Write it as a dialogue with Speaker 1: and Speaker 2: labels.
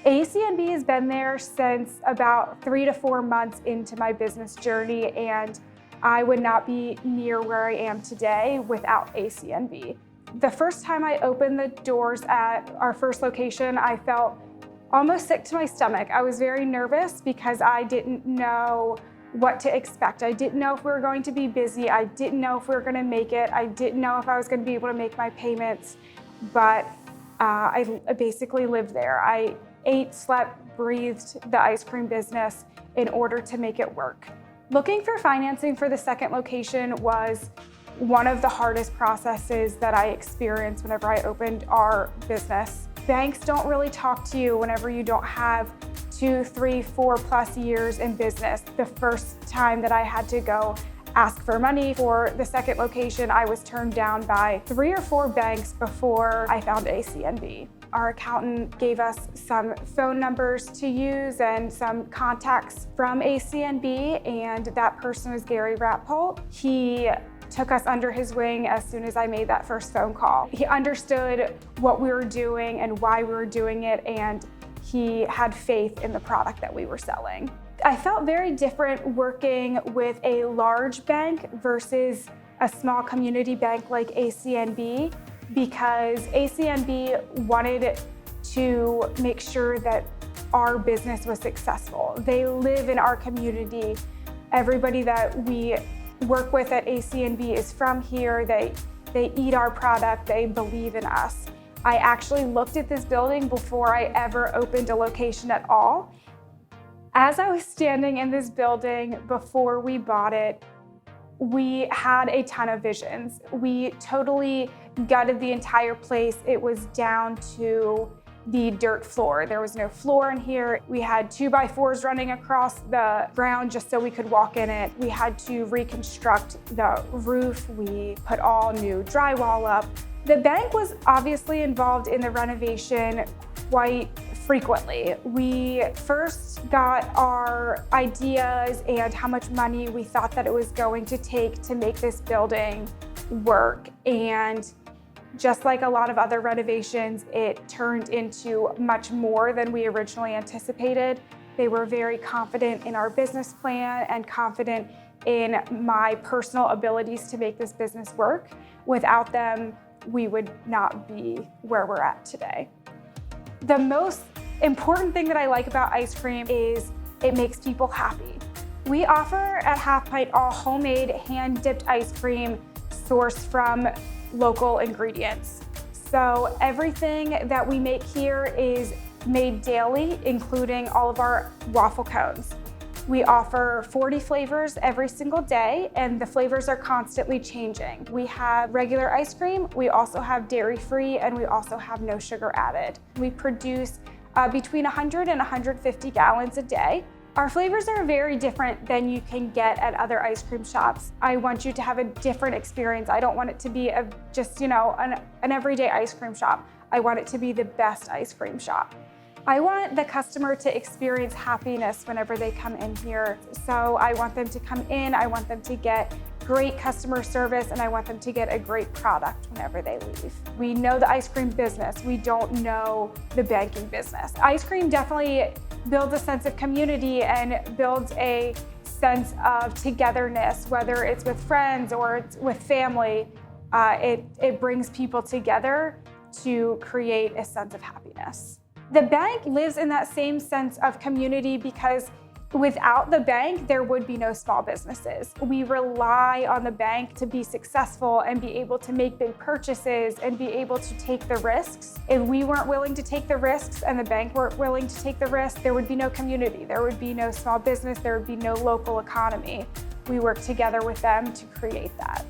Speaker 1: ACNB has been there since about 3 to 4 months into my business journey, and I would not be near where I am today without ACNB. The first time I opened the doors at our first location, I felt almost sick to my stomach. I was very nervous because I didn't know what to expect. I didn't know if we were going to be busy. I didn't know if we were going to make it. I didn't know if I was going to be able to make my payments, but I basically lived there. I ate, slept, breathed the ice cream business in order to make it work. Looking for financing for the second location was one of the hardest processes that I experienced whenever I opened our business. Banks don't really talk to you whenever you don't have 2, 3, 4+ years in business. The first time that I had to go ask for money for the second location, I was turned down by 3 or 4 banks before I found ACNB. Our accountant gave us some phone numbers to use and some contacts from ACNB, and that person was Gary Rappolt. He took us under his wing as soon as I made that first phone call. He understood what we were doing and why we were doing it, and he had faith in the product that we were selling. I felt very different working with a large bank versus a small community bank like ACNB, because ACNB wanted to make sure that our business was successful. They live in our community. Everybody that we work with at ACNB is from here. They eat our product. They believe in us. I actually looked at this building before I ever opened a location at all. As I was standing in this building before we bought it, we had a ton of visions. We totally gutted the entire place. It was down to the dirt floor. There was no floor in here. We had 2x4s running across the ground just so we could walk in it. We had to reconstruct the roof. We put all new drywall up. The bank was obviously involved in the renovation quite frequently. We first got our ideas and how much money we thought that it was going to take to make this building work. And just like a lot of other renovations, it turned into much more than we originally anticipated. They were very confident in our business plan and confident in my personal abilities to make this business work. Without them, we would not be where we're at today. The most important thing that I like about ice cream is it makes people happy. We offer at Half Pint all homemade hand-dipped ice cream sourced from local ingredients. So everything that we make here is made daily, including all of our waffle cones. We offer 40 flavors every single day, and the flavors are constantly changing. We have regular ice cream, we also have dairy-free, and we also have no sugar added. We produce between 100 and 150 gallons a day. Our flavors are very different than you can get at other ice cream shops. I want you to have a different experience. I don't want it to be just an everyday ice cream shop. I want it to be the best ice cream shop. I want the customer to experience happiness whenever they come in here. So I want them to come in, I want them to get great customer service, and I want them to get a great product whenever they leave. We know the ice cream business. We don't know the banking business. Ice cream definitely builds a sense of community and builds a sense of togetherness, whether it's with friends or it's with family. It brings people together to create a sense of happiness. The bank lives in that same sense of community because without the bank, there would be no small businesses. We rely on the bank to be successful and be able to make big purchases and be able to take the risks. If we weren't willing to take the risks and the bank weren't willing to take the risks, there would be no community, there would be no small business, there would be no local economy. We work together with them to create that.